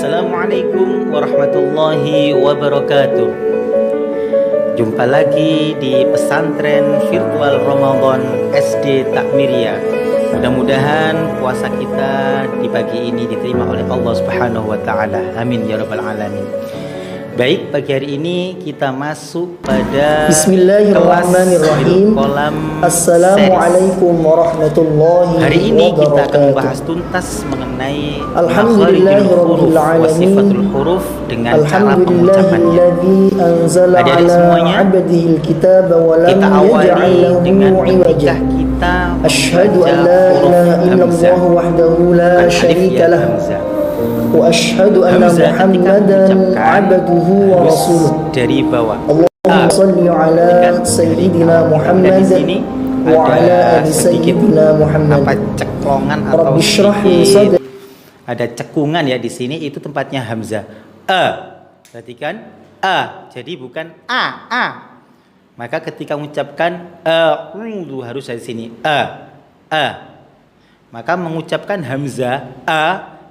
Assalamualaikum warahmatullahi wabarakatuh. Jumpa lagi di pesantren virtual Ramadan SD Takmiriyah. Mudah-mudahan puasa kita di pagi ini diterima oleh Allah Subhanahu wa taala. Amin ya rabbal alamin. Baik, pagi hari ini kita masuk pada Bismillahirrahmanirrahim. Assalamualaikum warahmatullahi wabarakatuh. Hari ini kita akan membahas tuntas mengenai Alhamdulillahirabbil alamin wa sifatul huruf dengan cara pengucapannya. Adik-adik semuanya, kita awali dengan ketika kita Asyhadu an la ilaha illallah wahdahu la syarika lah. Wa asyhadu anna Muhammadan abduhu wa rasuluh. Dari bawah. Allahumma shalli ala sayyidina Muhammad wa ala ali sayyidina Muhammad. Apa ceklongan atau ada cekungan ya di sini, itu tempatnya hamzah. Perhatikan jadi bukan a. Maka ketika mengucapkan harus dari sini Maka mengucapkan hamzah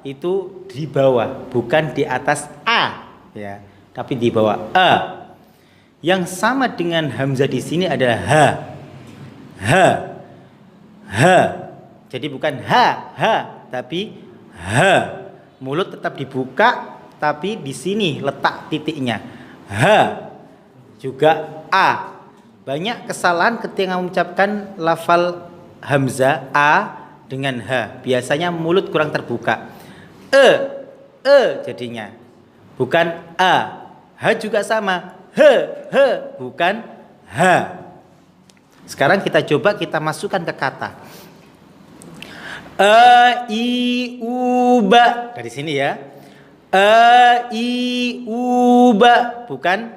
itu di bawah, bukan di atas a ya, tapi di bawah a. Yang sama dengan hamzah di sini adalah ha. Jadi bukan ha, tapi ha. Mulut tetap dibuka, tapi di sini letak titiknya. Ha. Juga a. Banyak kesalahan ketika mengucapkan lafal hamzah a dengan ha. Biasanya mulut kurang terbuka. Jadinya bukan a. Ha juga sama. Bukan ha. Sekarang kita coba kita masukkan ke kata. I u ba. Dari sini ya. I u ba, bukan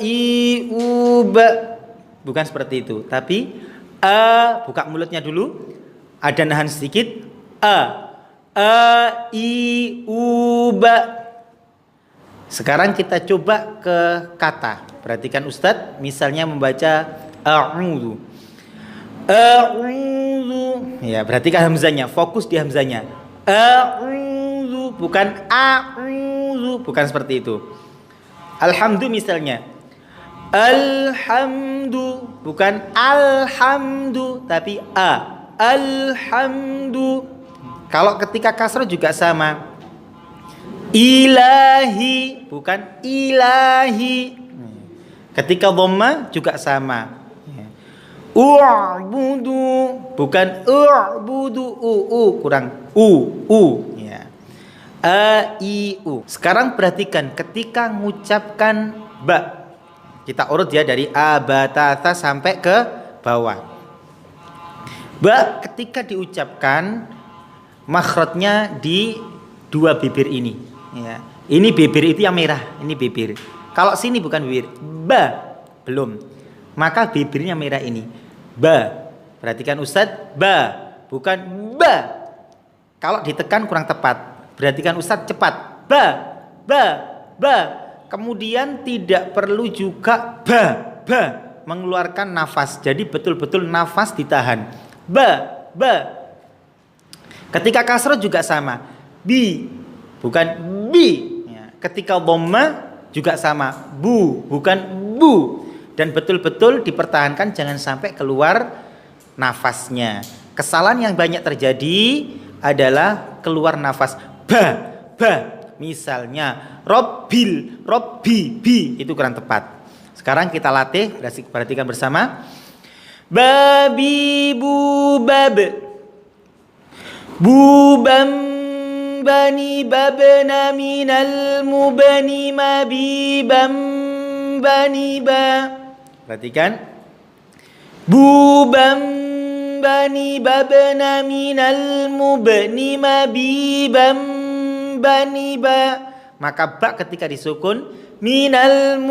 i u ba. Bukan seperti itu, tapi buka mulutnya dulu. Ada nahan sedikit. I u ba. Sekarang kita coba ke kata. Perhatikan Ustadz, misalnya membaca a'udzu. Ya, perhatikan hamzanya, fokus di hamzanya. A'udzu, bukan a'udzu, bukan seperti itu. Alhamdu misalnya. Alhamdu, bukan alhamdu, tapi alhamdu. Kalau ketika kasrah juga sama. Ilahi, bukan ilahi. Ketika dhamma juga sama. U'budu, bukan u'budu. Kurang ya. A-i-u. Sekarang perhatikan ketika mengucapkan ba. Kita urut ya dari a, ba, ta, tha sampai ke bawah. Ba ketika diucapkan makhrajnya di dua bibir ini ya. Ini bibir itu yang merah, ini bibir. Kalau sini bukan bibir, ba, belum. Maka bibirnya merah ini. Ba. Perhatikan Ustadz, ba, bukan ba. Kalau ditekan kurang tepat. Perhatikan Ustadz, cepat. Ba. Kemudian tidak perlu juga ba. Mengeluarkan nafas. Jadi betul-betul nafas ditahan. Ba. Ketika kasrah juga sama. Bi, bukan bi. Ketika dhamma juga sama. Bu, bukan bu. Dan betul-betul dipertahankan, jangan sampai keluar nafasnya. Kesalahan yang banyak terjadi adalah keluar nafas. Ba. Misalnya robbi, bi, itu kurang tepat. Sekarang kita latih, perhatikan bersama. Babi, bubab. Bubam, bani, babna, minal, mubani, mabibam, bani, ba. Perhatikan. Bubam, bani, babna, minal, mubni, mabibam, bani, ba. Maka ba ketika disukun minal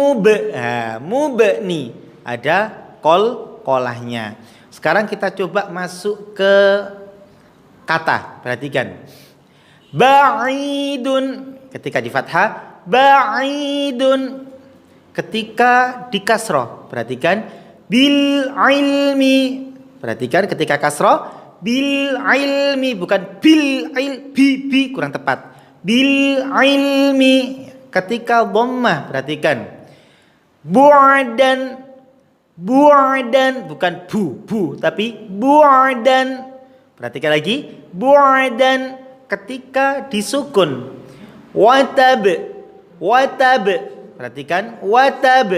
mubni ada kolahnya. Sekarang kita coba masuk ke kata. Perhatikan. Ba'idun ketika di fathah, ba'idun ketika di kasroh. Perhatikan. Bil ilmi. Perhatikan ketika kasroh, bil ilmi, bukan bil il, bi kurang tepat. bil ilmi. Ketika dhammah, perhatikan. Bu'dan, bu'dan, bukan bu, tapi bu'dan. Perhatikan lagi, bu'dan. Ketika disukun, watab, watab. Perhatikan, watab.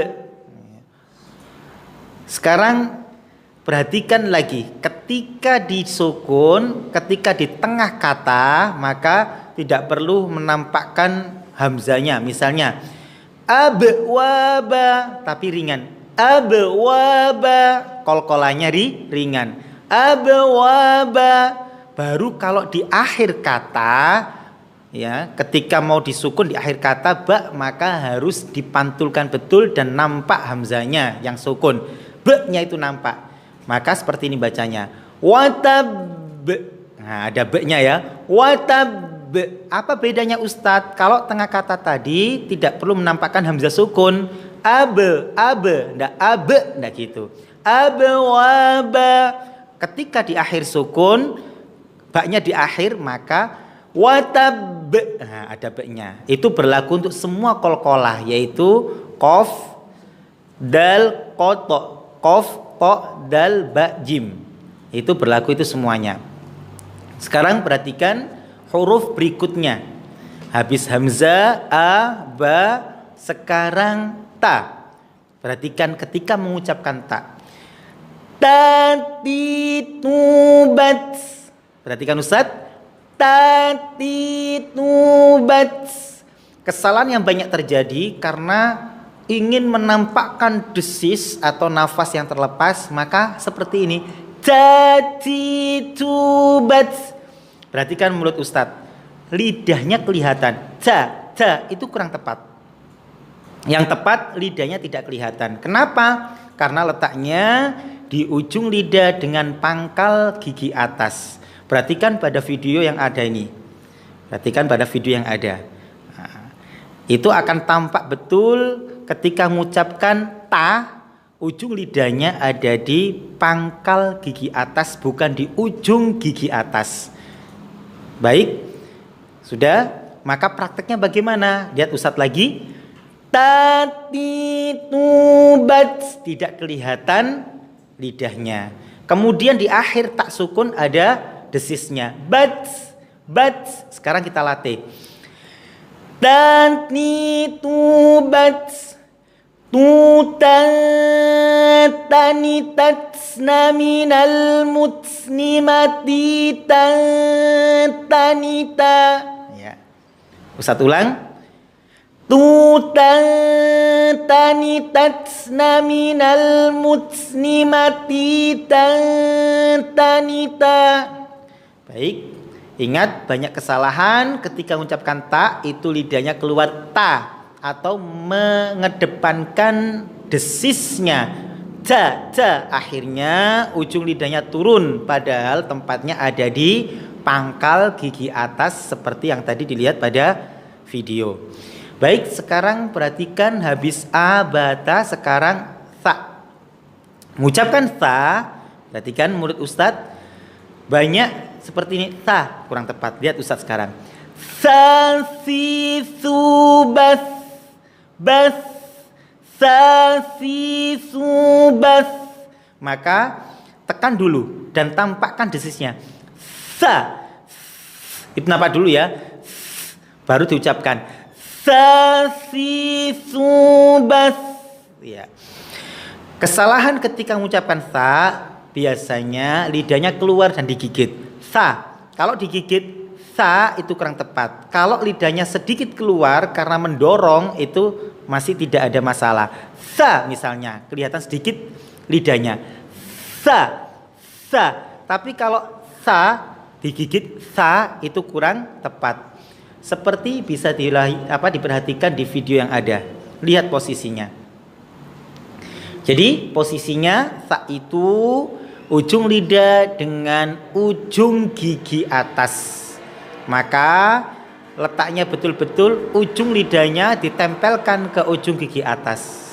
Sekarang perhatikan lagi, ketika disukun, ketika di tengah kata, maka tidak perlu menampakkan hamzanya. Misalnya abwaba, tapi ringan. Abwaba, kolkolanya ringan. Abwaba. Baru kalau di akhir kata, ya, ketika mau disukun di akhir kata ba, maka harus dipantulkan betul dan nampak hamzanya yang sukun. B-nya itu nampak. Maka seperti ini bacanya. Watab. Nah, ada B-nya ya. Watab. Apa bedanya Ustadz? Kalau tengah kata tadi tidak perlu menampakkan hamzah sukun. Abe, ndak abe, ndak gitu. Abe waba. Ketika di akhir sukun, ba-nya di akhir, maka watab. Nah, ada B-nya. Itu berlaku untuk semua qalqalah, yaitu qaf, dal, qoto. Qaf, to, dal, ba, jim. Itu berlaku itu semuanya. Sekarang perhatikan huruf berikutnya. Habis hamzah, a, ba, sekarang ta. Perhatikan ketika mengucapkan ta. Tatitubat. Perhatikan Ustaz. Tatitubat. Kesalahan yang banyak terjadi karena ingin menampakkan desis atau nafas yang terlepas, maka seperti ini. Tatitubat. Perhatikan mulut Ustadz, lidahnya kelihatan. Ta itu kurang tepat. Yang tepat lidahnya tidak kelihatan. Kenapa? Karena letaknya di ujung lidah dengan pangkal gigi atas. Perhatikan pada video yang ada ini. Perhatikan pada video yang ada. Nah, itu akan tampak betul ketika mengucapkan ta, ujung lidahnya ada di pangkal gigi atas, bukan di ujung gigi atas. Baik, sudah. Maka prakteknya bagaimana? Lihat Ustadz lagi. Tatitubat, tidak kelihatan lidahnya. Kemudian di akhir tak sukun ada desisnya. Bat. Sekarang kita latih. Tatitubat. Tutantanitatna minal mutsnimati tantanita. Ya. Ustaz ulang. Tutantanitatna minal mutsnimati tantanita. Baik. Ingat, banyak kesalahan ketika mengucapkan ta, itu lidahnya keluar ta atau mengedepankan desisnya. Ta, akhirnya ujung lidahnya turun, padahal tempatnya ada di pangkal gigi atas seperti yang tadi dilihat pada video. Baik, sekarang perhatikan habis a, bata, sekarang ta. Mengucapkan ta, perhatikan mulut Ustadz banyak seperti ini. Ta kurang tepat. Lihat Ustadz sekarang. Sasisubat. Bas, sasisubas. Maka tekan dulu dan tampakkan desisnya. Sa. Itu nampak dulu ya. Baru diucapkan. Sasisubas. Ya. Kesalahan ketika mengucapkan sa, biasanya lidahnya keluar dan digigit. Sa. Kalau digigit sa itu kurang tepat. Kalau lidahnya sedikit keluar karena mendorong, itu masih tidak ada masalah. Sa misalnya kelihatan sedikit lidahnya. Sa. Tapi kalau sa digigit sa itu kurang tepat. Seperti bisa diperhatikan di video yang ada. Lihat posisinya. Jadi posisinya sa itu ujung lidah dengan ujung gigi atas. Maka letaknya betul-betul ujung lidahnya ditempelkan ke ujung gigi atas.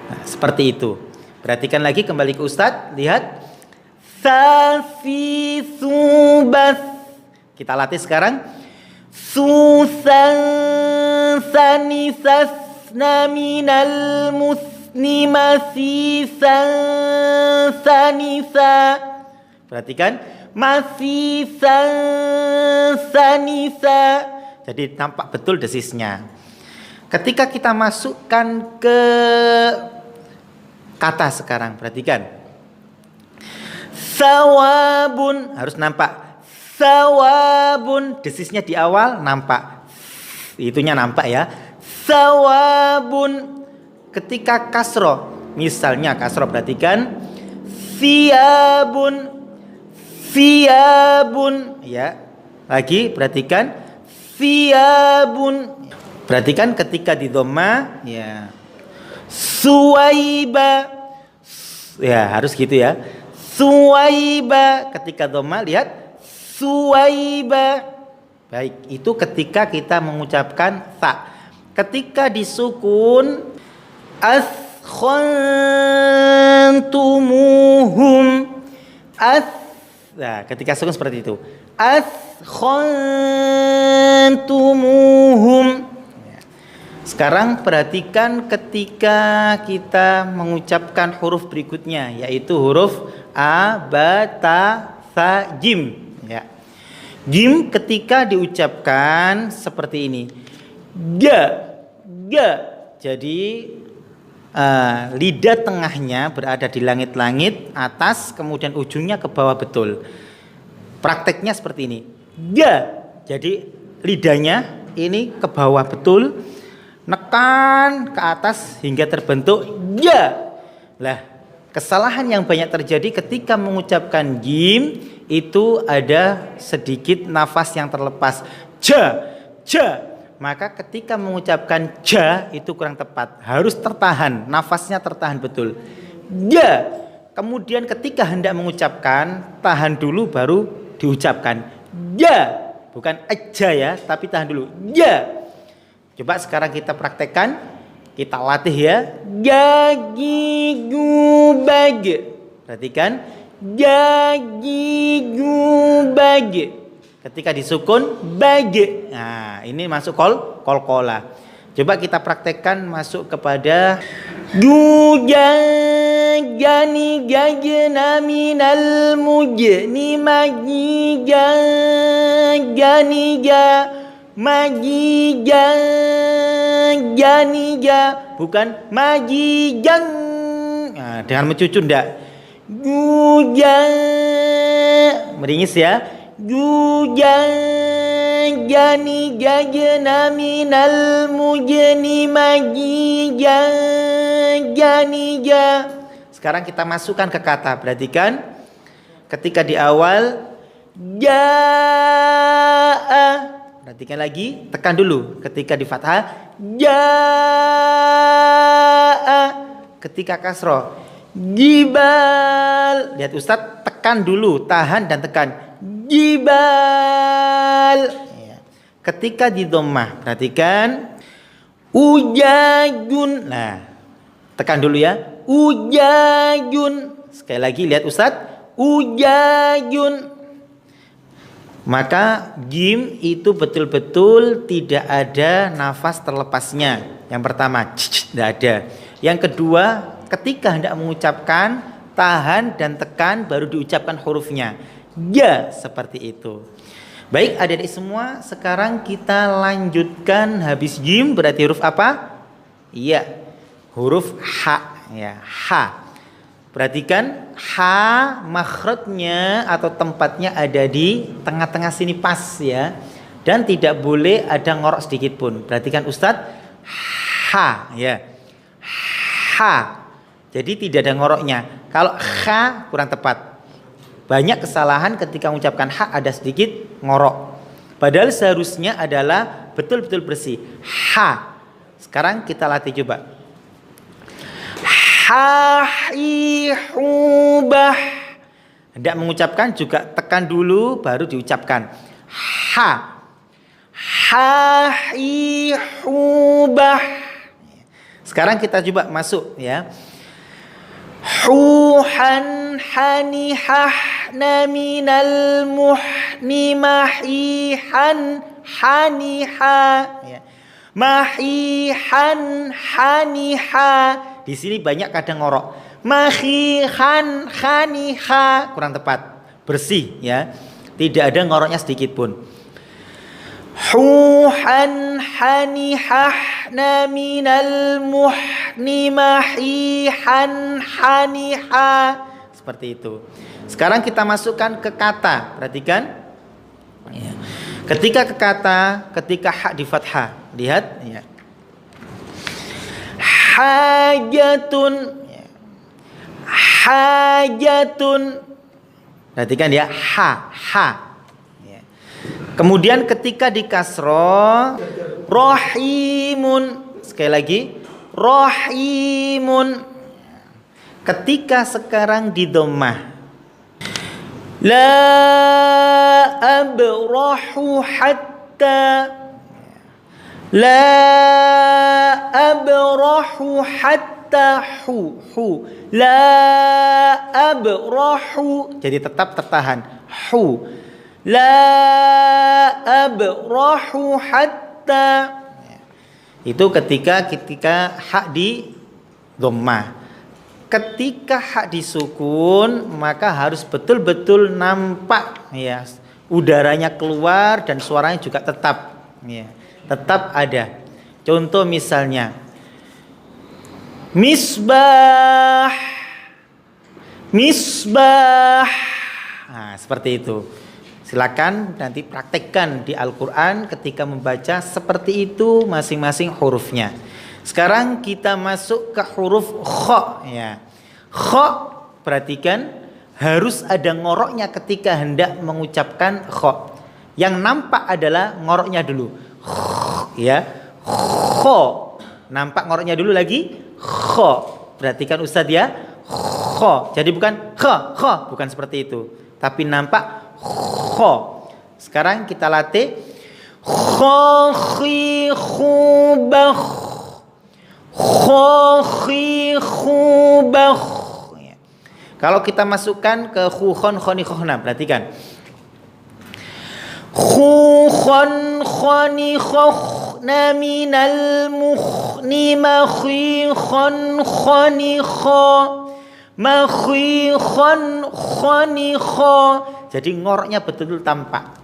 Nah, seperti itu. Perhatikan lagi, kembali ke Ustadz. Lihat. Sasisubas. Kita latih sekarang. susan sanisasna minal musni masisan sanisa. Perhatikan, masisan sanisa. Jadi nampak betul desisnya. Ketika kita masukkan ke kata sekarang, perhatikan. Sawabun, harus nampak. Sawabun, desisnya di awal nampak. Itunya nampak ya. Sawabun. Ketika kasro, misalnya kasro, perhatikan. Siyabun. Siyabun. Ya. Lagi perhatikan. Siyabun. Perhatikan ketika di dhamma, ya. Suwaiba. Ya, harus gitu ya. Suwaiba. Ketika dhamma, lihat. Suwaiba. Baik, itu ketika kita mengucapkan ta. Ketika disukun, askhantumuhum. Nah, ketika sukun seperti itu. Askhantumuhum. Sekarang perhatikan ketika kita mengucapkan huruf berikutnya, yaitu huruf a, ba, ta, tha, jim. Ya. Jim ketika diucapkan seperti ini. Ga, ga. Jadi lidah tengahnya berada di langit-langit atas, kemudian ujungnya ke bawah betul. Prakteknya seperti ini. Ga. Jadi lidahnya ini ke bawah betul, nekan ke atas hingga terbentuk ga. Lah, kesalahan yang banyak terjadi ketika mengucapkan jim itu ada sedikit nafas yang terlepas. Ja, ja. Maka ketika mengucapkan ja itu kurang tepat. Harus tertahan, nafasnya tertahan betul. Ja. Kemudian ketika hendak mengucapkan, tahan dulu baru diucapkan. Ja. Bukan aja ya, tapi tahan dulu. Ja. Coba sekarang kita praktekkan, kita latih ya. Gagi gubag. Perhatikan, gagi gubag. Ketika disukun bag. Nah, ini masuk kol-kola. Coba kita praktekkan masuk kepada gujagani gajna minal mujni magiga ganiga magiga ganiga, bukan majijang. Nah, dengan mencucu ndak. Meringis ya. Gujagani gajna minal mujni magiga ganiga. Sekarang kita masukkan ke kata. Perhatikan ketika di awal jaa. Perhatikan lagi, tekan dulu ketika di fathah jaa. Ketika kasroh jibal. Lihat Ustadz, tekan dulu, tahan dan tekan. Jibal. Ketika di dhammah, perhatikan ujajun. Nah, tekan dulu ya. Ujajun. Sekali lagi lihat Ustadz, ujajun. Maka jim itu betul-betul tidak ada nafas terlepasnya. Yang pertama, tidak ada. Yang kedua, ketika hendak mengucapkan, tahan dan tekan baru diucapkan hurufnya. Ya, seperti itu. Baik adik-adik semua, sekarang kita lanjutkan. Habis jim berarti huruf apa? Iya, huruf H ya, H. Perhatikan H makhrajnya atau tempatnya ada di tengah-tengah sini pas ya. Dan tidak boleh ada ngorok sedikit pun. Perhatikan Ustadz, H ya. H. Jadi tidak ada ngoroknya. Kalau H kurang tepat. Banyak kesalahan ketika mengucapkan H ada sedikit ngorok. Padahal seharusnya adalah betul-betul bersih. H. Sekarang kita latih coba. Hahihubah. Hendak mengucapkan juga tekan dulu baru diucapkan. Ha. Hahihubah. Sekarang kita coba masuk ya. Huhan hanihahna minal muhni mahihan haniha. Ya. Mahihan haniha. Di sini banyak kadang ngorok. Mahihan haniha, kurang tepat. Bersih ya. Tidak ada ngoroknya sedikit pun. Huhan hanihahna minal muhni mahihan haniha. Seperti itu. Sekarang kita masukkan ke kata. Perhatikan. Ya. Ketika ke kata, ketika hak di fathah. Lihat. Ya. Hajatun. Ya. Hajatun. Perhatikan ya. Ha. Ya. Kemudian ketika di kasroh. Rahimun. Sekali lagi. Rahimun. Ketika sekarang di dhammah. La abrahu hatta. La abrahu hatta hu. La abrahu. Jadi tetap tertahan. Hu. La abrahu hatta. Itu ketika hak di dhammah. Ketika hak disukun maka harus betul-betul nampak ya, udaranya keluar dan suaranya juga tetap ya, tetap ada. Contoh misalnya misbah. Nah, seperti itu. Silakan nanti praktekkan di Al-Qur'an ketika membaca seperti itu masing-masing hurufnya. Sekarang kita masuk ke huruf kha ya. Kha, perhatikan harus ada ngoroknya ketika hendak mengucapkan kha. Yang nampak adalah ngoroknya dulu. Ya. Kha. Nampak ngoroknya dulu lagi. Kha. Perhatikan Ustadz ya. Kha. Jadi bukan kha, bukan seperti itu. Tapi nampak kha. Sekarang kita latih kha khi khu bakh. Khubah. Kalau kita masukkan ke khukhon khonikhona, perhatikan. Khukhon khonikhona minal mukhni makhikhon khonikho. Makhikhon khonikho. Jadi ngoroknya betul-betul tampak.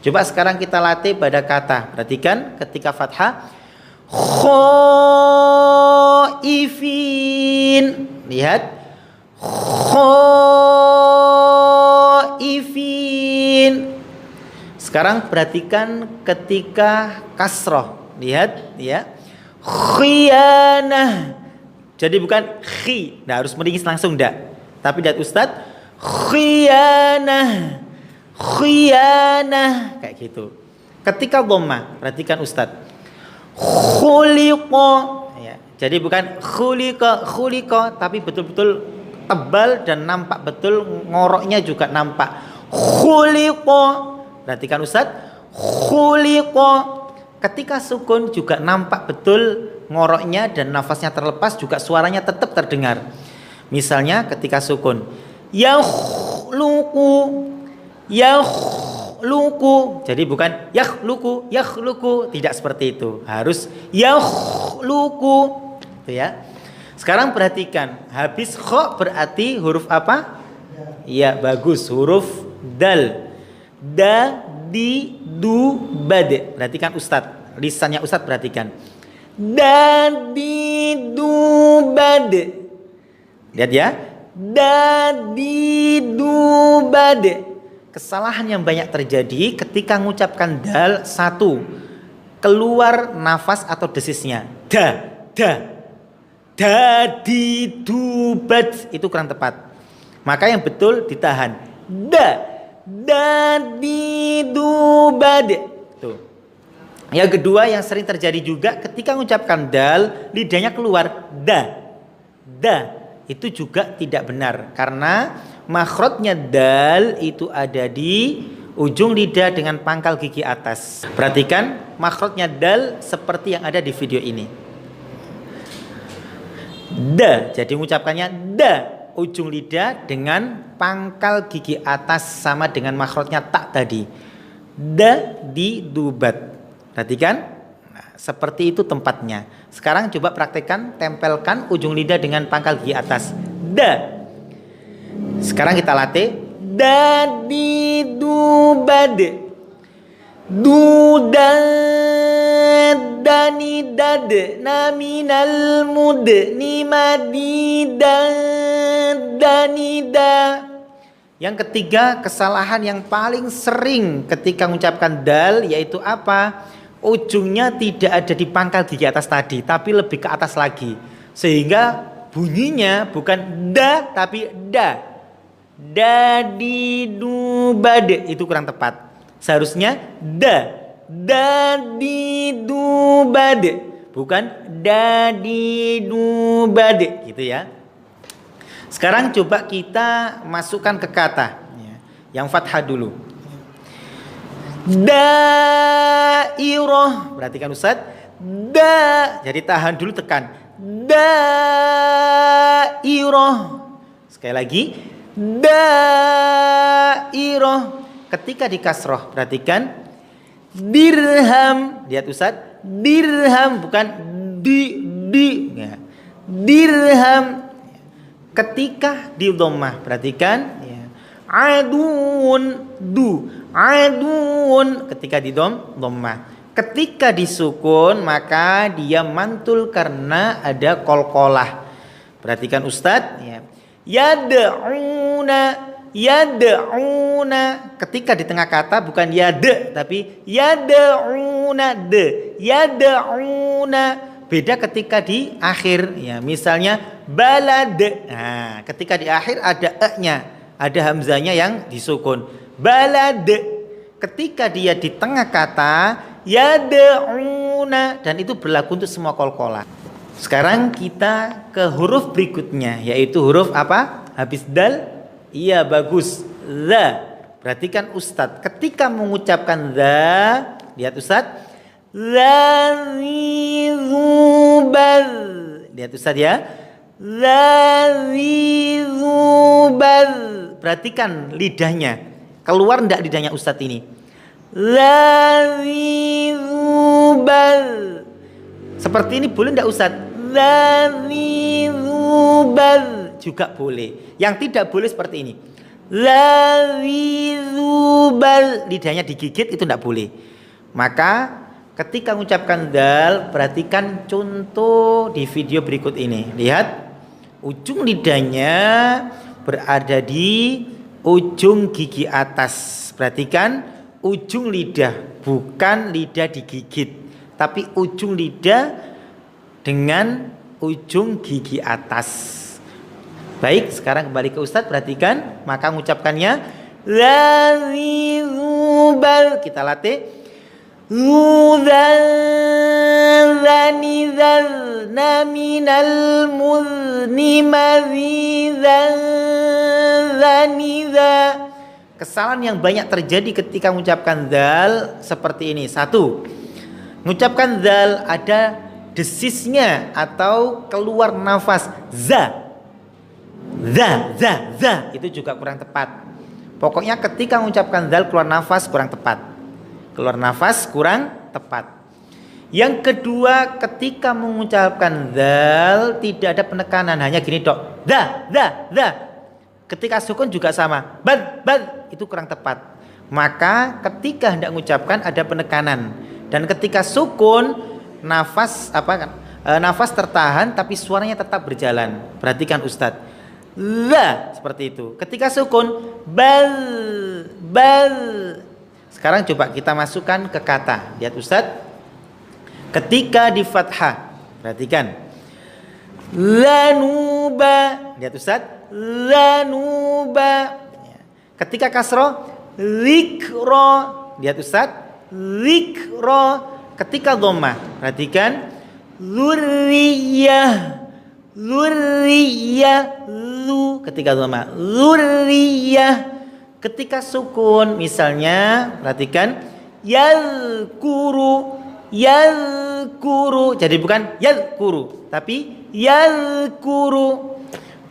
Coba sekarang kita latih pada kata. Perhatikan ketika fathah. Khaifin. Lihat. Khaifin. Sekarang perhatikan ketika kasroh. Lihat ya. Khianah. Jadi bukan khi. Nah, harus meringis langsung enggak. Tapi lihat Ustadz. Khianah. Khianah. Kayak gitu. Ketika dhammah, perhatikan Ustadz. Khuliqa ya. Jadi bukan khuliqa tapi betul-betul tebal dan nampak betul, ngoroknya juga nampak. Khuliqa. Perhatikan Ustaz. Khuliqa. Ketika sukun juga nampak betul ngoroknya dan nafasnya terlepas, juga suaranya tetap terdengar. Misalnya ketika sukun yakhluqu. Jadi bukan yakhluqu, tidak seperti itu. Harus yakhluqu. Itu ya. Sekarang perhatikan, habis kha berarti huruf apa? Ya, bagus, huruf dal. Da, di, du, bad. Perhatikan Ustadz, lisannya Ustadz perhatikan. Da, di, du, bad. Lihat ya. Da, di, du, bad. Kesalahan yang banyak terjadi ketika mengucapkan dal satu, keluar nafas atau desisnya. Di, du, bad. Itu kurang tepat. Maka yang betul ditahan. Da, di, du, bad. Tuh. Yang kedua yang sering terjadi juga ketika mengucapkan dal, lidahnya keluar. Da. Itu juga tidak benar. Karena makhrajnya dal itu ada di ujung lidah dengan pangkal gigi atas. Perhatikan makhrajnya dal seperti yang ada di video ini. Da. Jadi mengucapkannya da. Ujung lidah dengan pangkal gigi atas sama dengan makhrajnya tak tadi. Didubat. Perhatikan. Nah, seperti itu tempatnya. Sekarang coba praktekkan, tempelkan ujung lidah dengan pangkal gigi atas. Da. Sekarang kita latih. Didubad. Danidad naminal mud danida. Yang ketiga, kesalahan yang paling sering ketika mengucapkan dal yaitu apa? Ujungnya tidak ada di pangkal gigi atas tadi, tapi lebih ke atas lagi, sehingga bunyinya bukan da tapi da. Didubad itu kurang tepat. Seharusnya didubad, bukan didubad, gitu ya. Sekarang coba kita masukkan ke kata yang fathah dulu. Dairah, perhatikan Ustaz. Jadi tahan dulu, tekan. Dairah. Sekali lagi. Dairah. Ketika di kasroh, perhatikan. Dirham, lihat Ustaz. Dirham, bukan di ya. Dirham. Ketika di dhammah, perhatikan ya. Adun, adun. Ketika di dhammah. Ketika disukun maka dia mantul karena ada qalqalah. Perhatikan Ustaz ya. Yad'una. Ketika di tengah kata bukan yada tapi yad'una. Yad'una. Beda ketika di akhir ya. Misalnya balad. Nah, ketika di akhir ada e-nya, ada hamzanya yang disukun. Balad. Ketika dia di tengah kata yad'una, dan itu berlaku untuk semua qalqalah. Sekarang kita ke huruf berikutnya, yaitu huruf apa? Habis dal. Iya, bagus. Za. Perhatikan Ustadz, ketika mengucapkan za, lihat Ustadz. Zazizubaz. Lihat Ustadz ya. Zazizubaz. Perhatikan lidahnya. Keluar enggak lidahnya Ustadz ini? Zazizubaz. Seperti ini boleh enggak Ustadz? Zazizubaz. Juga boleh. Yang tidak boleh seperti ini. Zazizubaz. Lidahnya digigit, itu enggak boleh. Maka ketika mengucapkan dal, perhatikan contoh di video berikut ini. Lihat, ujung lidahnya berada di ujung gigi atas. Perhatikan, ujung lidah, bukan lidah digigit, tapi ujung lidah dengan ujung gigi atas. Baik, sekarang kembali ke Ustadz, perhatikan, maka mengucapkannya lazizubal. Kita latih. Zuzanizazna minal muznimazizaniza. Kesalahan yang banyak terjadi ketika mengucapkan zal seperti ini. Satu, mengucapkan zal ada desisnya atau keluar nafas. Za. Itu juga kurang tepat. Pokoknya ketika mengucapkan zal keluar nafas kurang tepat. Keluar nafas kurang tepat. Yang kedua, ketika mengucapkan zal tidak ada penekanan, hanya gini dok. Za. Ketika sukun juga sama. Bad itu kurang tepat. Maka ketika hendak mengucapkan ada penekanan, dan ketika sukun nafas nafas tertahan tapi suaranya tetap berjalan. Perhatikan Ustadz. La seperti itu. Ketika sukun bal. Sekarang coba kita masukkan ke kata. Lihat Ustadz. Ketika di fathah, perhatikan. Lanuba. Lihat Ustadz. Lanuba. Ketika kasroh, zikro. Lihat Ustadz. Zikro. Ketika dhammah, perhatikan. Zurriyah. Zu. Ketika dhammah, zurriyah. Ketika sukun, misalnya perhatikan yazkuru. Jadi bukan yazkuru tapi yazkuru.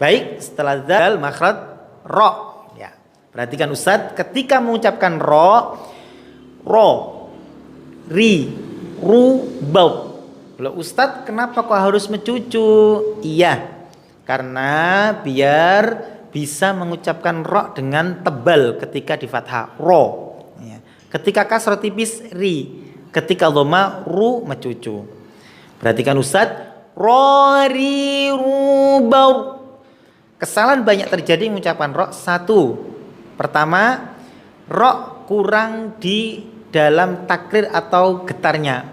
Baik, setelah zal makhraj ro ya. Perhatikan Ustadz, ketika mengucapkan ro, ro, ri, ru, bau. Loh Ustadz, kenapa kok harus mencucu? Iya, karena biar bisa mengucapkan ro dengan tebal ketika di fathah ro. Ya. Ketika kasroh tipis ri, ketika dhamma ru mencucu. Perhatikan Ustadz, ro, ri, ru, bau. Kesalahan banyak terjadi mengucapkan ro. Satu, pertama, ro kurang di dalam takrir atau getarnya.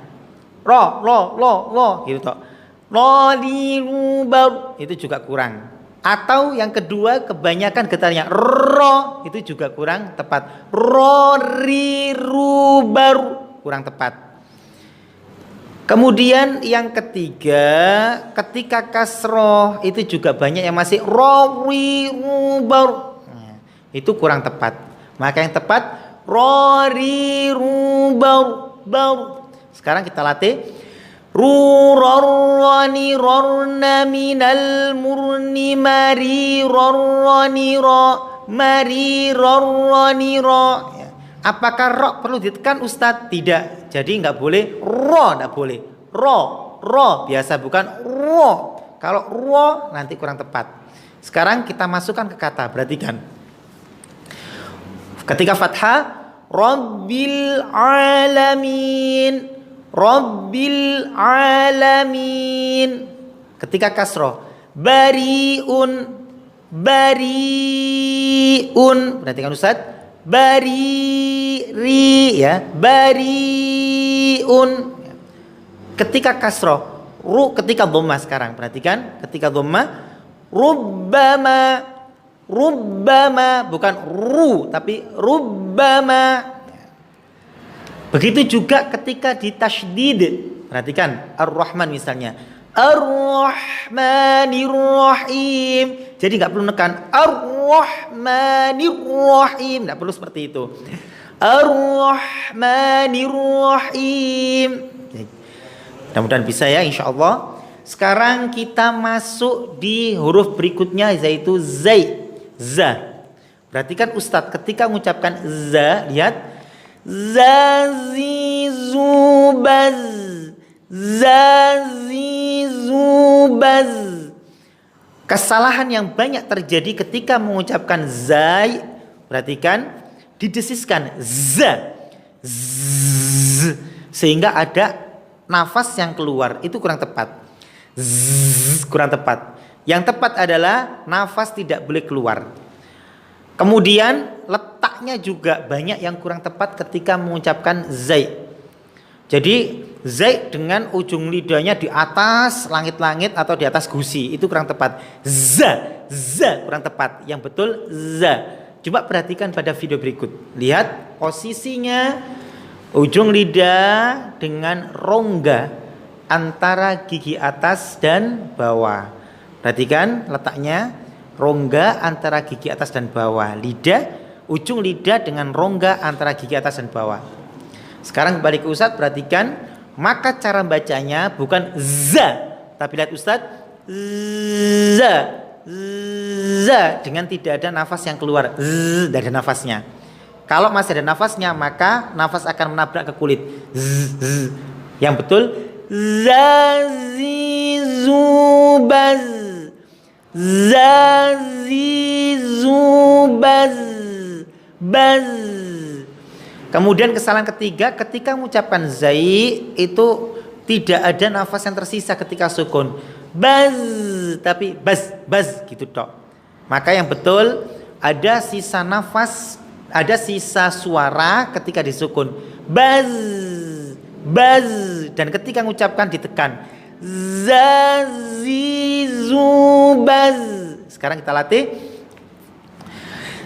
Ro, lo, gitu toh. Ro, ri, ru, bau, itu juga kurang. Atau yang kedua, kebanyakan getarnya. Ro, itu juga kurang tepat. Ro, ri, ru, bau, kurang tepat. Kemudian yang ketiga, ketika kasroh itu juga banyak yang masih ro, ri, ru, bau. Nah, itu kurang tepat. Maka yang tepat ro, ri, ru, bau, bau. Sekarang kita latih. Ru, ror, roni, rorna, minal, murni, mari, roroni, ro, mari, roroni, ro. Apakah ro perlu ditekan Ustadz? Tidak. Jadi nggak boleh ro, nggak boleh. Ro biasa, bukan ro. Kalau ro nanti kurang tepat. Sekarang kita masukkan ke kata. Perhatikan. Ketika fathah, Rabbil alamin, Rabbil alamin. Ketika kasroh, bariun, bariun. Perhatikan Ustadz. Bari, ya, bariun. Ketika kasroh, ru, ketika dhamma sekarang, perhatikan, ketika dhamma, rubbama, rubbama, bukan ru, tapi rubbama. Begitu juga ketika ditasydid, perhatikan, ar-Rahman misalnya, ar-Rahmanir-Rahim. Jadi nggak perlu nekan ar-Rahmanir-Rahim, nggak perlu seperti itu. Ar-Rahmanir-Rahim. Mudah-mudahan bisa ya, insya Allah. Sekarang kita masuk di huruf berikutnya, yaitu zai, za. Perhatikan Ustadz, ketika mengucapkan za, lihat, zazizubaz, zazizubaz. Kesalahan yang banyak terjadi ketika mengucapkan zai, perhatikan, didesiskan za, z, sehingga ada nafas yang keluar, itu kurang tepat. Z, kurang tepat. Yang tepat adalah nafas tidak boleh keluar. Kemudian letaknya juga banyak yang kurang tepat ketika mengucapkan zai. Jadi zai dengan ujung lidahnya di atas langit-langit atau di atas gusi, itu kurang tepat. Za kurang tepat. Yang betul za. Coba perhatikan pada video berikut. Lihat posisinya ujung lidah dengan rongga antara gigi atas dan bawah. Perhatikan letaknya, rongga antara gigi atas dan bawah. Lidah, ujung lidah dengan rongga antara gigi atas dan bawah. Sekarang kembali ke Ustadz, perhatikan, maka cara bacanya bukan za, tapi lihat Ustadz, za dengan tidak ada nafas yang keluar, tidak ada nafasnya. Kalau masih ada nafasnya, maka nafas akan menabrak ke kulit. Yang betul, zazizubaz, zazizubaz, baz. Kemudian kesalahan ketiga, ketika mengucapkan zai itu tidak ada nafas yang tersisa ketika sukun. Baz, tapi baz gitu tok. Maka yang betul ada sisa nafas, ada sisa suara ketika disukun. Baz, dan ketika mengucapkan ditekan. Zazizubaz. Sekarang kita latih.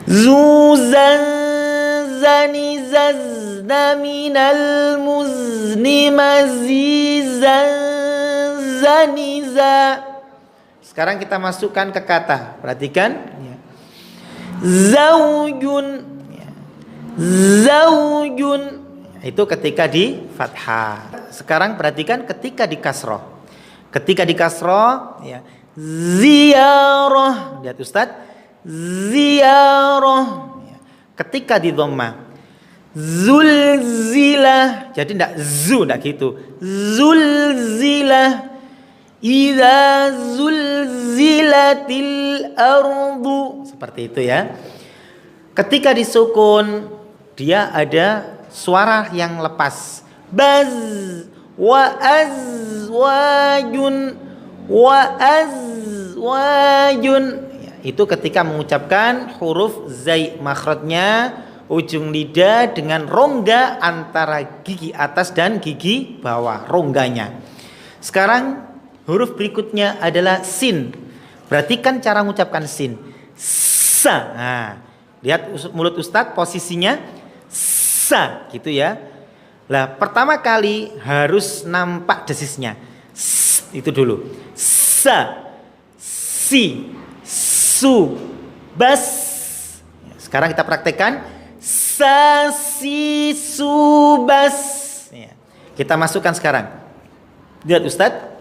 Zuzan zani zazna minal muzni mazizan zaniza. Sekarang kita masukkan ke kata. Perhatikan. Zaujun. Zaujun. Itu ketika di fathah. Sekarang perhatikan ketika di kasroh. Ketika di kasroh, ya, ziarah. Lihat Ustadz. Ziarah. Ketika di dhamma, Zulzilah. Jadi enggak zu, enggak gitu. Zulzilah. Idza zulzilatil ardu. Seperti itu ya. Ketika disukun dia ada suara yang lepas. Baz wa azwajun wa azwajun. Ya, itu ketika mengucapkan huruf zai, makhrajnya ujung lidah dengan rongga antara gigi atas dan gigi bawah, rongganya. Sekarang huruf berikutnya adalah sin. Perhatikan cara mengucapkan sin. Sa. Nah, lihat mulut Ustadz posisinya sa gitu ya. Lah pertama kali harus nampak desisnya. Itu dulu. Sa, si, su, bas. Sekarang kita praktekkan. Sa, si, su, bas. Kita masukkan sekarang. Lihat Ustadz.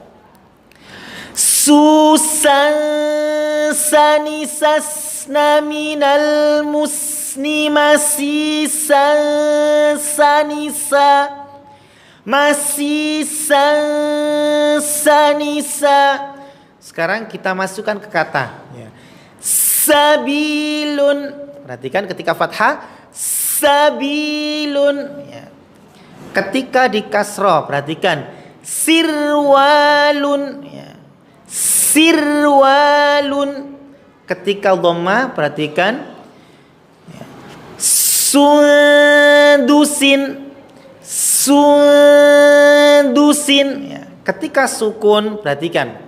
Susan sanisasna minal musni masisan sanisa masisan sanisa. Sekarang kita masukkan ke kata sabilun. Perhatikan ketika fathah sabilun ya. Ketika di kasroh perhatikan sirwalun ya. Sirwalun. Ketika dhamma perhatikan sundusin sundusin ya. Ketika sukun perhatikan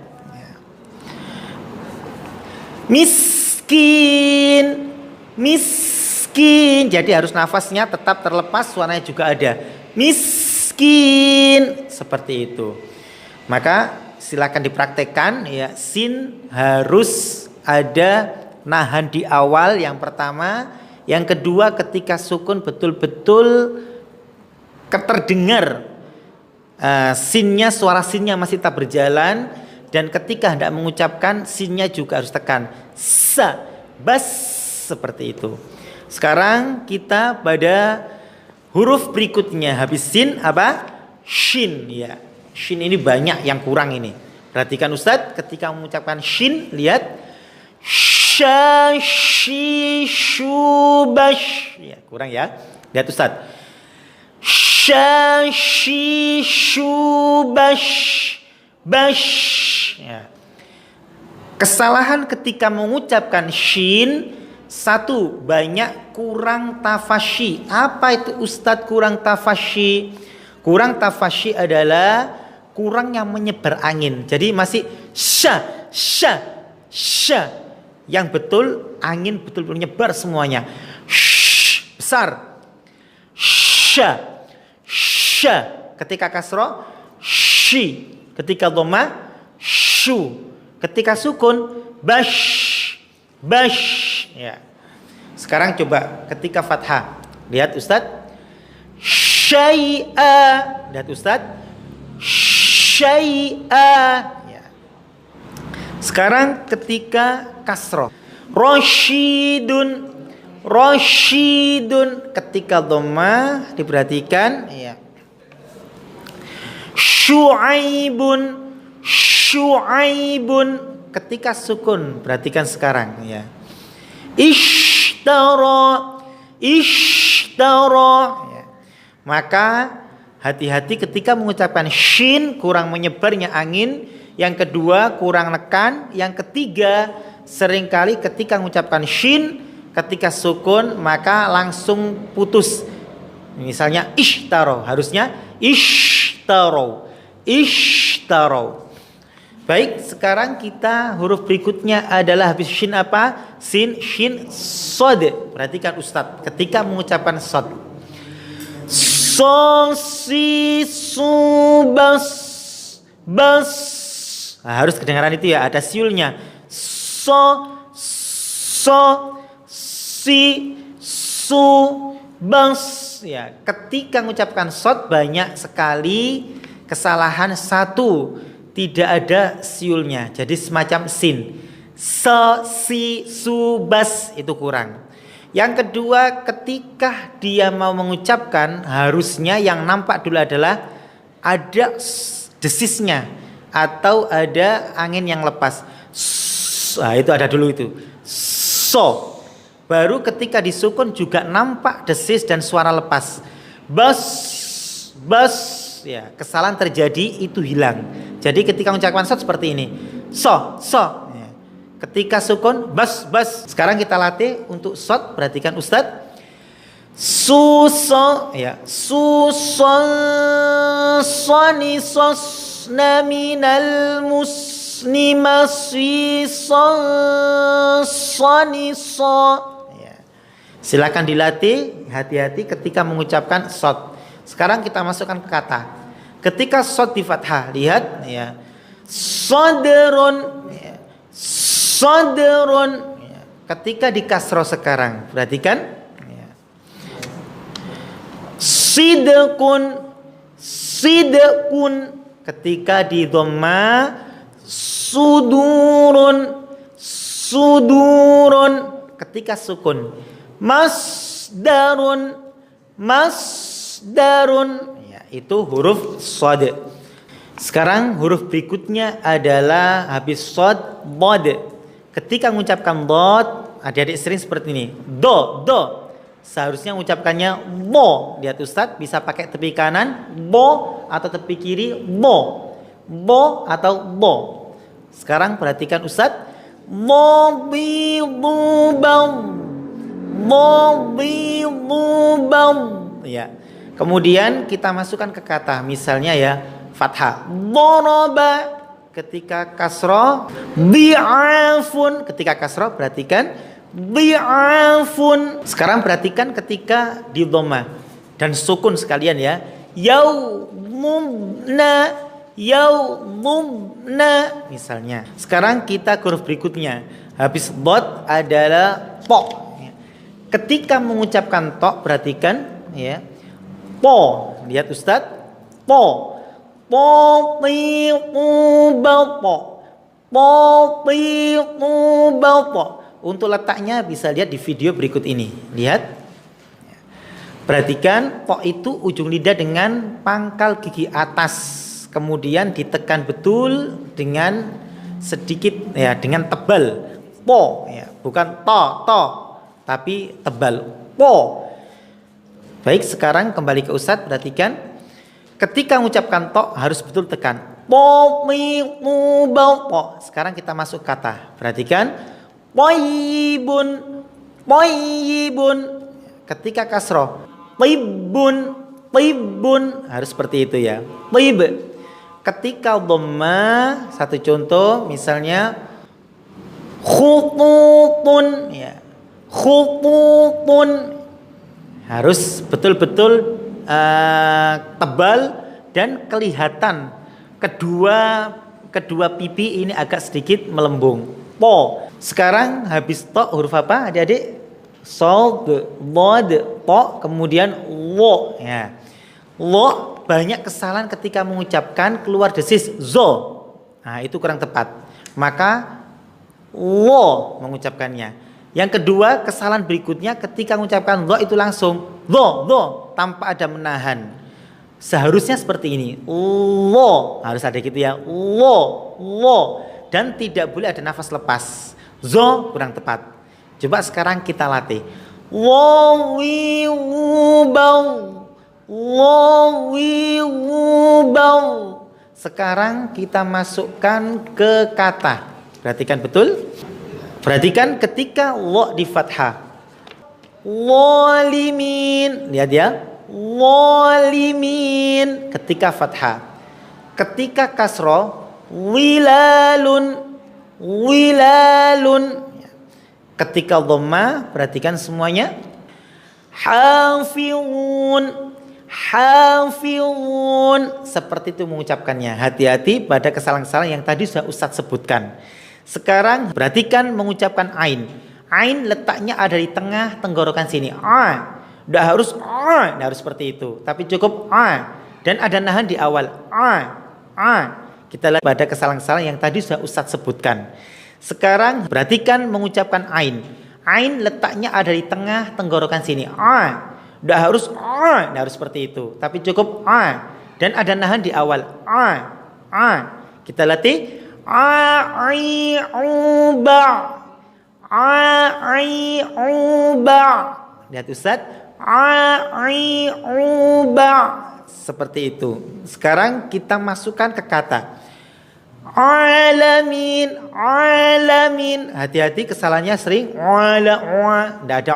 miskin miskin. Jadi harus nafasnya tetap terlepas, suaranya juga ada miskin seperti itu. Maka silakan dipraktekkan ya. Sin harus ada nahan di awal yang pertama, yang kedua ketika sukun betul-betul keterdengar sinnya, suara sinnya masih tetap berjalan, dan ketika hendak mengucapkan sinnya juga harus tekan sa bas seperti itu. Sekarang kita pada huruf berikutnya, habis sin apa? Shin ya. Shin ini banyak yang kurang ini. Perhatikan Ustadz ketika mengucapkan shin, lihat sha shi shu bash ya, kurang ya. Lihat Ustadz. Sha shi shu bash bash ya. Kesalahan ketika mengucapkan shin, satu, banyak kurang tafasyi. Apa itu Ustadz kurang tafasyi? Kurang tafasyi adalah kurang yang menyebar angin. Jadi masih sya sya sya. Yang betul angin betul-betul menyebar semuanya. Shh, besar. Sya sya. Ketika kasroh shi. Ketika dhamma shu. Ketika sukun bash bash ya. Sekarang coba ketika fathah. Lihat Ustadz. Syai'a. Lihat Ustadz. Syai'a ya. Sekarang ketika kasroh Roshidun Roshidun. Ketika dhamma diperhatikan ya. Syu'aibun Syu'aibun. Ketika sukun perhatikan sekarang ya. Ishtara Ishtara ya. Maka hati-hati ketika mengucapkan shin, kurang menyebarnya angin. Yang kedua kurang nekan. Yang ketiga seringkali ketika mengucapkan shin, ketika sukun maka langsung putus. Misalnya ishtaro, harusnya ishtaro ishtaro. Baik, sekarang kita huruf berikutnya adalah habis shin apa? Sin, shin, sod. Perhatikan Ustadz ketika mengucapkan sod. So, si, su, bas, bas. Nah, harus kedengaran itu ya, ada siulnya. So, si, su, bas. Ya, ketika mengucapkan sod banyak sekali kesalahan. Satu, tidak ada siulnya, jadi semacam sin. So, si, su, bas itu kurang. Yang kedua, ketika dia mau mengucapkan, harusnya yang nampak dulu adalah ada desisnya atau ada angin yang lepas. Nah, itu ada dulu itu. So. Baru ketika disukun juga nampak desis dan suara lepas. Bas, ya, kesalahan terjadi itu hilang. Jadi ketika mengucapkan shot seperti ini. So. Ya. Ketika sukun, bas. Sekarang kita latih untuk shot. Perhatikan Ustadz. Suso, ya. Susoni sosna minal muslimasi sosoni so. Silakan dilatih, hati-hati ketika mengucapkan shot. Sekarang kita masukkan ke kata. Ketika shot di fathah, lihat ya. Sadrun, ya. Sadrun, ya. Ketika di kasroh sekarang, perhatikan ya. Sidqun, ketika di dhamma sudurun, ketika sukun. Masdarun, ya, itu huruf shad. Sekarang huruf berikutnya adalah habis shad, bod. Ketika mengucapkan bod, adik-adik sering seperti ini. Do. Seharusnya mengucapkannya bo. Lihat Ustadz, bisa pakai tepi kanan bo atau tepi kiri bo. Bo atau bo. Sekarang perhatikan Ustadz. Ya. Kemudian kita masukkan ke kata, misalnya ya fathah. Doroba ketika kasroh, bi'afun ketika kasroh, perhatikan bi'afun. Sekarang perhatikan ketika di dhamma dan sukun sekalian ya. Yaumumna, misalnya. Sekarang kita huruf berikutnya. Habis bod adalah po. Ketika mengucapkan to, perhatikan ya. Po, lihat Ustadz. Po. Untuk letaknya bisa lihat di video berikut ini. Lihat. Perhatikan, po itu ujung lidah dengan pangkal gigi atas. Kemudian ditekan betul dengan sedikit ya, dengan tebal. Po ya, bukan to, tapi tebal. Po. Baik, sekarang kembali ke Ustadz, perhatikan. Ketika mengucapkan to harus betul tekan. Po. Sekarang kita masuk kata. Perhatikan. Poyibun. Ketika kasroh. Tibun. Harus seperti itu ya. Tib. Ketika dhamma, satu contoh misalnya khututun ya. Khututun harus betul-betul tebal dan kelihatan kedua pipi ini agak sedikit melembung. Po. Sekarang habis to huruf apa adik-adik? Sod, bod, po, kemudian wo ya. Wo banyak kesalahan ketika mengucapkan keluar desis zo. Nah, itu kurang tepat. Maka wo mengucapkannya. Yang kedua, kesalahan berikutnya ketika mengucapkan lo itu langsung lo tanpa ada menahan. Seharusnya seperti ini. Lo harus ada gitu ya. Lo dan tidak boleh ada nafas lepas. Zo kurang tepat. Coba sekarang kita latih. Sekarang kita masukkan ke kata. Perhatikan betul. Perhatikan ketika lo di fathah. Walimin. Lihat ya. Walimin ketika fathah. Ketika kasroh. Wilalun. Ketika dhamma, perhatikan semuanya. Hafizun. Seperti itu mengucapkannya. Hati-hati pada kesalahan-kesalahan yang tadi sudah Ustadz sebutkan. Sekarang perhatikan mengucapkan ain. Ain letaknya ada di tengah tenggorokan sini. Tidak harus seperti itu, tapi cukup dan ada nahan di awal. Kita lihat pada kesalahan-kesalahan yang tadi sudah Ustadz sebutkan. Sekarang perhatikan mengucapkan ain. Ain letaknya ada di tengah tenggorokan sini. Tidak harus seperti itu, tapi cukup dan ada nahan di awal. Kita latih lihat Ustaz, seperti itu. Sekarang kita masukkan ke kata alamin. Hati-hati kesalahannya sering tidak ada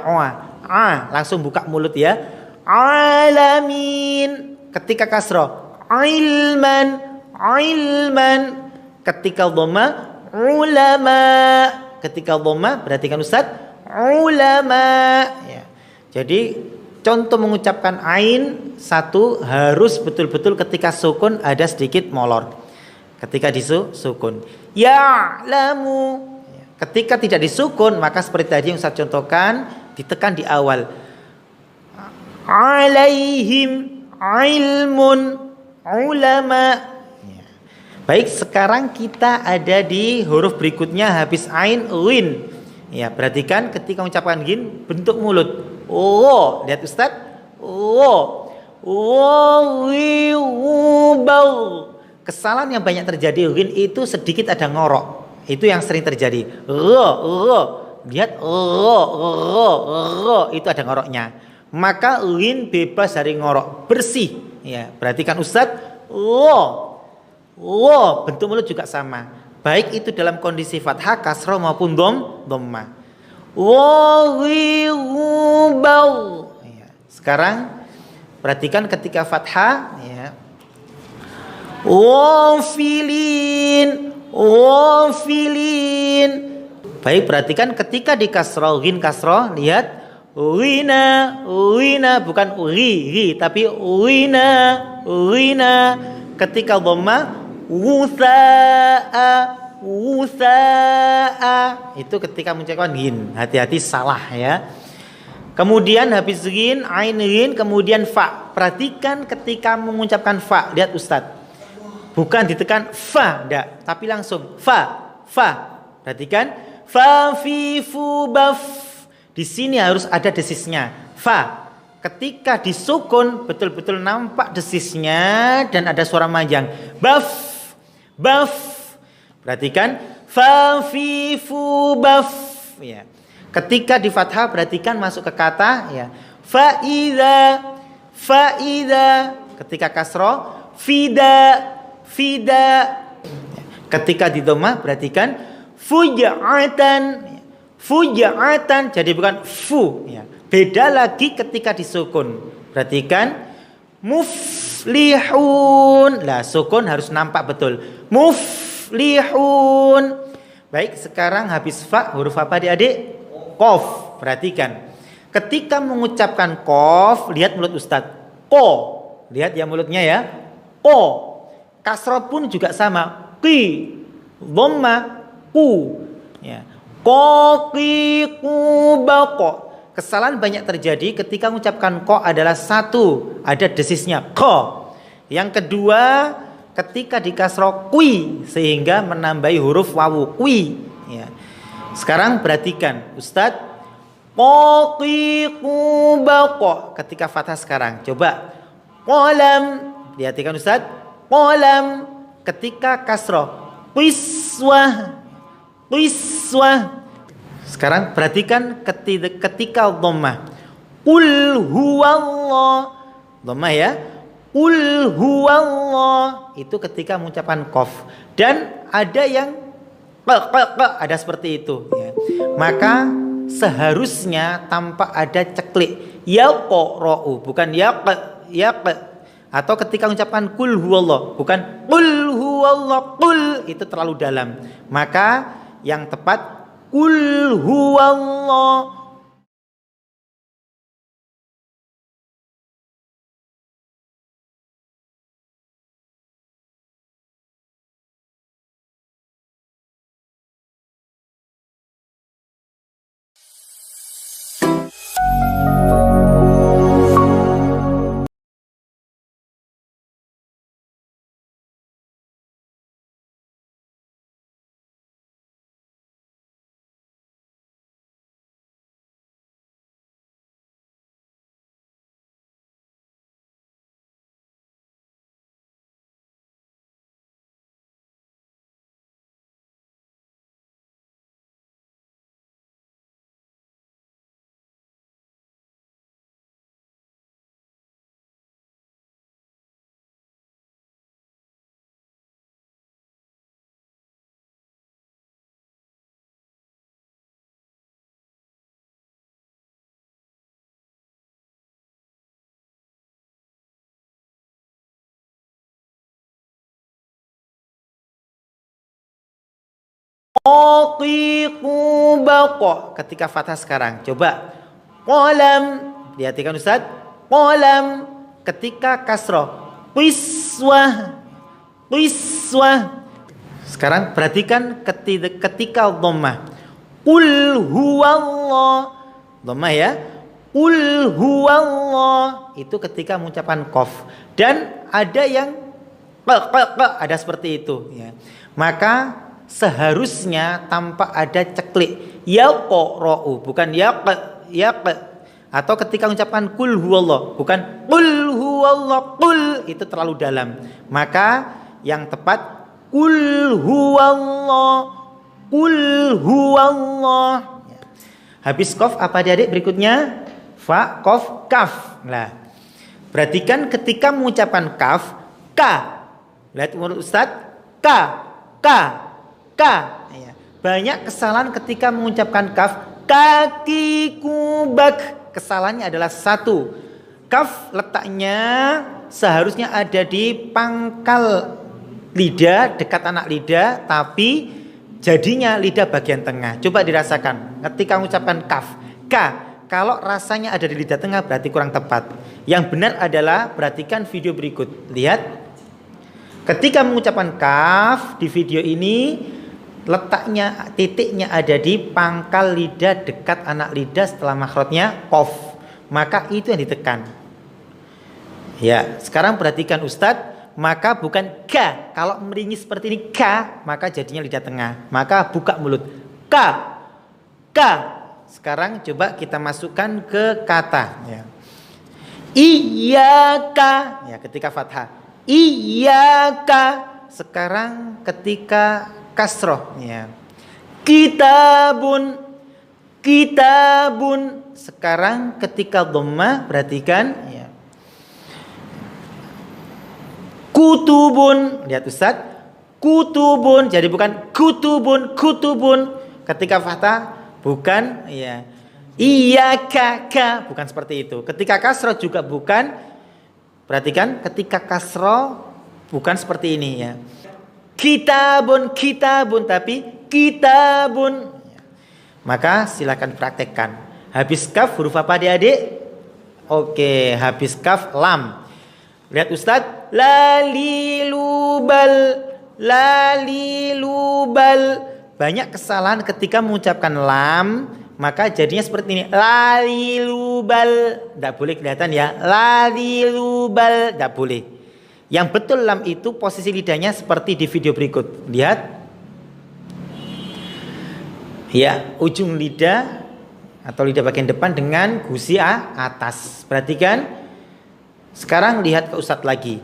langsung buka mulut ya. Alamin. Ketika kasroh ilman. Ketika dhamma ulama. Ketika dhamma perhatikan Ustaz, ulama ya. Jadi contoh mengucapkan ain satu harus betul-betul ketika sukun ada sedikit molor. Ketika disukun ya'lamu. Ketika tidak disukun maka seperti tadi yang saya contohkan, ditekan di awal. Alaihim ilmun ulama. Baik, sekarang kita ada di huruf berikutnya habis ain lin. Ya, perhatikan ketika mengucapkan gin bentuk mulut. Lihat Ustaz. Kesalahan yang banyak terjadi lin itu sedikit ada ngorok. Itu yang sering terjadi. Lihat itu ada ngoroknya. Maka lin bebas dari ngorok, bersih. Ya, perhatikan Ustaz. Bentuk mulut juga sama. Baik itu dalam kondisi fathah, kasroh maupun dhammah. Sekarang perhatikan ketika fathah ya. Wafilin. Baik, perhatikan ketika di kasroh, ghin kasroh, lihat wina bukan ri tapi wina. Ketika dhammah wusa'a itu ketika mengucapkan ghin, hati-hati salah ya. Kemudian habis ghin, ain ghin, kemudian fa. Perhatikan ketika mengucapkan fa, lihat Ustaz. Bukan ditekan fa, enggak, tapi langsung fa. Perhatikan fa fi fu baf. Di sini harus ada desisnya. Fa. Ketika disukun betul-betul nampak desisnya dan ada suara panjang. Baf. Perhatikan fa fi fu baf ya. Ketika di fathah perhatikan masuk ke kata ya. Faiza. Ketika kasroh fida. Ketika di dhammah perhatikan fuja'atan jadi bukan fu ya. Beda lagi ketika disukun. Perhatikan muflihun. Lah sukun harus nampak betul. Muflihun. Baik, sekarang habis fa, huruf apa adik-adik? Qaf. Perhatikan. Ketika mengucapkan qaf, lihat mulut Ustaz. Ko. Lihat ya mulutnya ya. Ko. Kasrah pun juga sama. Qi. Dhamma ku. Ya. Ko qi ku baqo. Kesalahan banyak terjadi ketika mengucapkan ko adalah satu, ada desisnya ko. Yang kedua, ketika di kasroh kui sehingga menambahi huruf wawu kui. Ya. Sekarang perhatikan, Ustaz. Ko qi ku baqo. Ketika fathah sekarang, coba qalam. Perhatikan Ustaz. Qalam. Ketika kasroh qiswah. Sekarang perhatikan ketika dhammah. Qul huwallah. Dhammah ya. Qul huwallah. Itu ketika mengucapkan qaf. Dan ada yang ada seperti itu ya. Maka seharusnya tanpa ada ceklik. Yaqra'u bukan yaq. Atau ketika mengucapkan qul huwallah bukan qul huwallah qul, itu terlalu dalam. Maka yang tepat Qul huwallah Raqiqu baqa. Ketika fathah sekarang. Coba. Qalam. Perhatikan Ustaz. Qalam. Ketika kasroh. Qiswah. Qiswah. Sekarang perhatikan ketika dhammah. Qul huwallah. Dhammah ya. Qul huwallah. Itu ketika mengucapkan qaf. Dan ada yang ada seperti itu ya. Maka seharusnya tanpa ada ceklik. Yaqra'u, bukan yaq. Atau ketika mengucapkan qul huwallah, bukan qul huwallah, qul, itu terlalu dalam. Maka yang tepat qul huwallah, qul huwallah. Habis qaf apa adik berikutnya? Fa, qaf, kaf. Nah, perhatikan ketika mengucapkan kaf, ka. Lihat menurut Ustaz, ka. Ya. Banyak kesalahan ketika mengucapkan kaf. Kaki kubak. Kesalahannya adalah satu. Kaf letaknya seharusnya ada di pangkal lidah, dekat anak lidah, tapi jadinya lidah bagian tengah. Coba dirasakan ketika mengucapkan kaf. Ka. Kalau rasanya ada di lidah tengah berarti kurang tepat. Yang benar adalah perhatikan video berikut. Lihat. Ketika mengucapkan kaf di video ini letaknya titiknya ada di pangkal lidah dekat anak lidah setelah makhrajnya qaf. Maka itu yang ditekan. Ya, sekarang perhatikan Ustadz, maka bukan ka. Kalau meringis seperti ini ka, maka jadinya lidah tengah. Maka buka mulut. Ka. Sekarang coba kita masukkan ke kata ya. Iyyaka ya ketika fathah. Iyyaka. Sekarang ketika kasroh ya. Kitabun. Sekarang ketika dhammah perhatikan ya. Kutubun. Lihat Ustaz. Kutubun. Jadi bukan kutubun. Ketika fathah bukan ya. Iyyaka ka, bukan seperti itu. Ketika kasroh juga bukan. Perhatikan ketika kasroh bukan seperti ini ya. Kitabun, tapi kitabun. Maka silakan praktekkan. Habis kaf huruf apa adik-adik? Oke, habis kaf lam. Lihat Ustaz, lalilubal. Banyak kesalahan ketika mengucapkan lam, maka jadinya seperti ini. Lalilubal. Tidak boleh kelihatan ya. Lalilubal. Tidak boleh. Yang betul lam itu posisi lidahnya seperti di video berikut. Lihat. Ya, ujung lidah atau lidah bagian depan dengan gusi atas. Perhatikan. Sekarang lihat ke Ustadz lagi.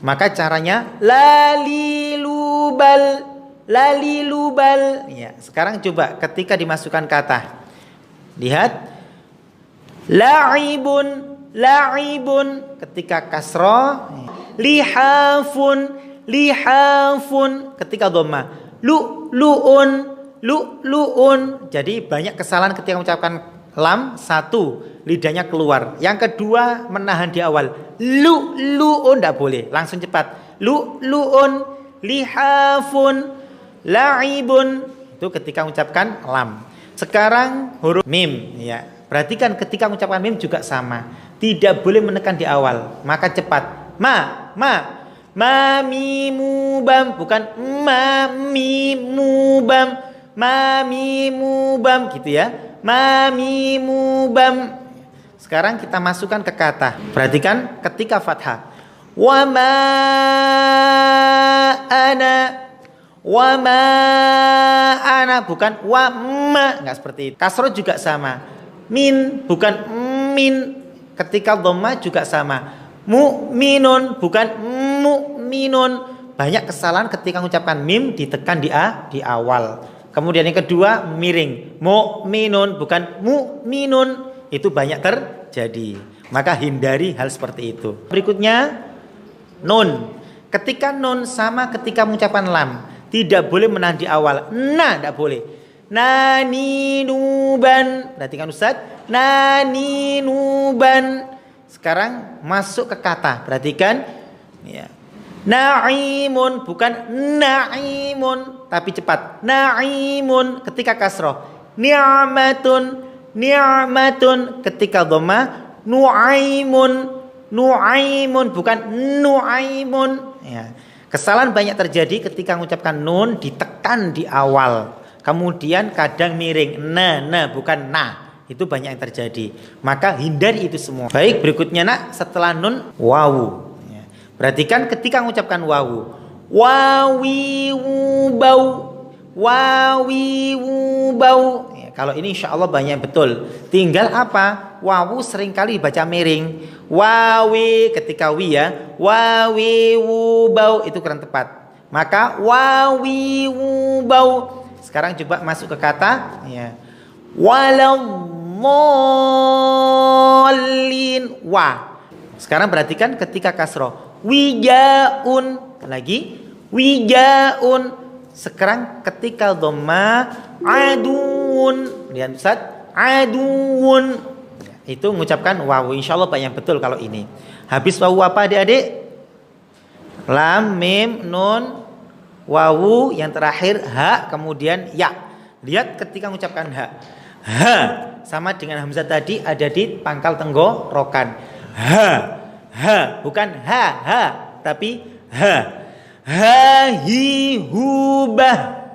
Maka caranya lalilubal. Ya, sekarang coba ketika dimasukkan kata. Lihat. La'ibun. Ketika kasroh. Lihafun. Ketika dhammah. Lu'un. Jadi banyak kesalahan ketika mengucapkan lam. Satu, lidahnya keluar. Yang kedua, menahan di awal. Lu'un, tidak boleh. Langsung cepat. Lu'un. Lihafun. La'ibun. Itu ketika mengucapkan lam. Sekarang huruf mim ya. Perhatikan ketika mengucapkan mim juga sama. Tidak boleh menekan di awal. Maka cepat. Mamimubam. Bukan mamimubam. Mamimubam gitu ya. Mamimubam. Sekarang kita masukkan ke kata. Perhatikan ketika fathah. Wa ma ana bukan wa ma, enggak seperti itu. Kasroh juga sama. Min bukan min. Ketika dhammah juga sama. Mu'minun bukan mu'minun. Banyak kesalahan ketika mengucapkan mim ditekan di awal. Kemudian yang kedua miring. Mu'minun bukan mu'minun. Itu banyak terjadi. Maka hindari hal seperti itu. Berikutnya nun. Ketika nun sama ketika mengucapkan lam. Tidak boleh menahan di awal. Tidak boleh. Naninuban. Perhatikan Ustaz. Naninuban. Sekarang masuk ke kata. Perhatikan. Ya. Na'imun, bukan na'imun, tapi cepat. Na'imun ketika kasroh. Ni'matun, ni'matun ketika dhamma. Nu'aimun, nu'aimun, bukan nu'aimun. Ya. Kesalahan banyak terjadi ketika mengucapkan nun ditekan di awal. Kemudian kadang miring. Bukan na. Itu banyak yang terjadi. Maka hindari itu semua. Baik, berikutnya nak, setelah nun wawu. Ya. Perhatikan ketika mengucapkan wawu. Wawi wubau. Wawi wubau. Ya, kalau ini insya Allah banyak betul. Tinggal apa? Wawu seringkali baca miring. Wawi ketika wi ya. Wawi wubau itu kurang tepat. Maka wawi wubau. Sekarang coba masuk ke kata ya. Waladdallin wa. Sekarang perhatikan ketika kasroh. Wijaun lagi. Wijaun. Sekarang ketika dhamma adun. Lihat Ustaz. Adun. Itu mengucapkan wawu. Insya Allah banyak betul kalau ini. Habis wawu apa adik-adik? Lam, mim, nun, wawu, yang terakhir ha, kemudian ya. Lihat ketika mengucapkan ha. Ha sama dengan hamzah tadi ada di pangkal tenggorokan. Ha, bukan ha, tapi ha. Ha hi hu bah.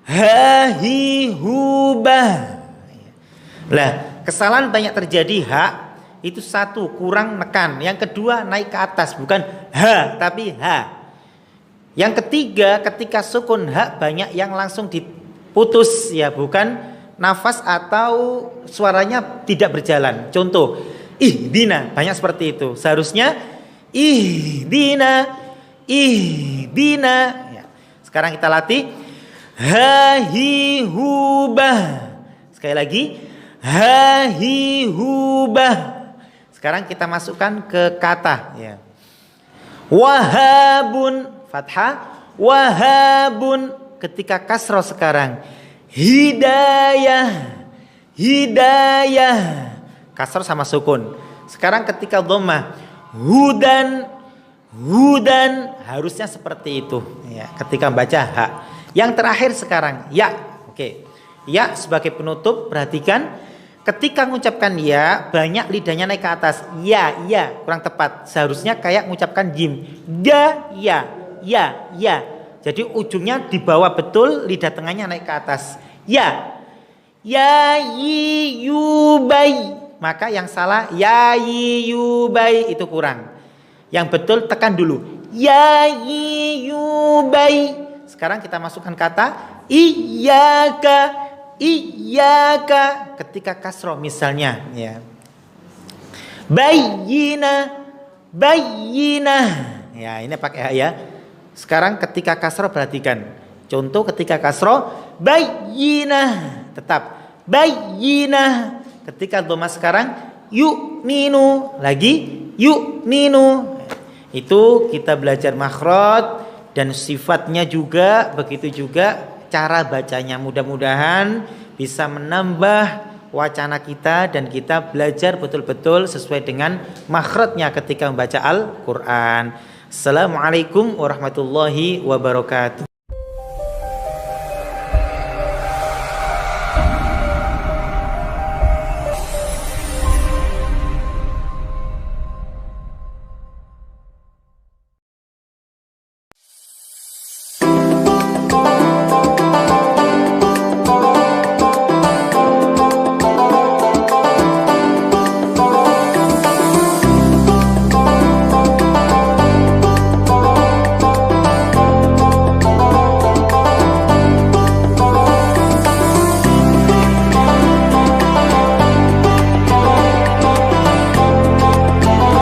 Ha hi hu bah. Lah, kesalahan banyak terjadi ha. Itu satu, kurang nekan. Yang kedua, naik ke atas, bukan ha tapi ha. Yang ketiga, ketika sukun ha banyak yang langsung diputus ya, bukan nafas atau suaranya tidak berjalan. Contoh, ihdina, banyak seperti itu. Seharusnya ihdina ya. Sekarang kita latih ha hi hu bah. Sekali lagi ha hi hu bah. Sekarang kita masukkan ke kata ya. Wahabun fathah, wahabun ketika kasroh sekarang. Hidayah kasroh sama sukun. Sekarang ketika dhammah hudan harusnya seperti itu ya, ketika membaca ha. Yang terakhir sekarang ya. Oke. Ya sebagai penutup, perhatikan ketika mengucapkan ya banyak lidahnya naik ke atas. Ya kurang tepat. Seharusnya kayak mengucapkan jim. Ya. Jadi ujungnya di bawah betul, lidah tengahnya naik ke atas. Ya yi yubai. Maka yang salah ya yi yubai itu kurang. Yang betul tekan dulu. Ya yi yubai. Sekarang kita masukkan kata iyyaka ketika kasroh misalnya ya. Bayyinah ya, ini pakai ha ya. Sekarang ketika kasroh perhatikan. Contoh ketika kasroh bayyinah, tetap bayyinah. Ketika dhamma sekarang yu'minu, lagi yu'minu. Itu kita belajar makhraj dan sifatnya juga, begitu juga cara bacanya. Mudah-mudahan bisa menambah wacana kita dan kita belajar betul-betul sesuai dengan makhrajnya ketika membaca Al-Quran. Assalamualaikum warahmatullahi wabarakatuh.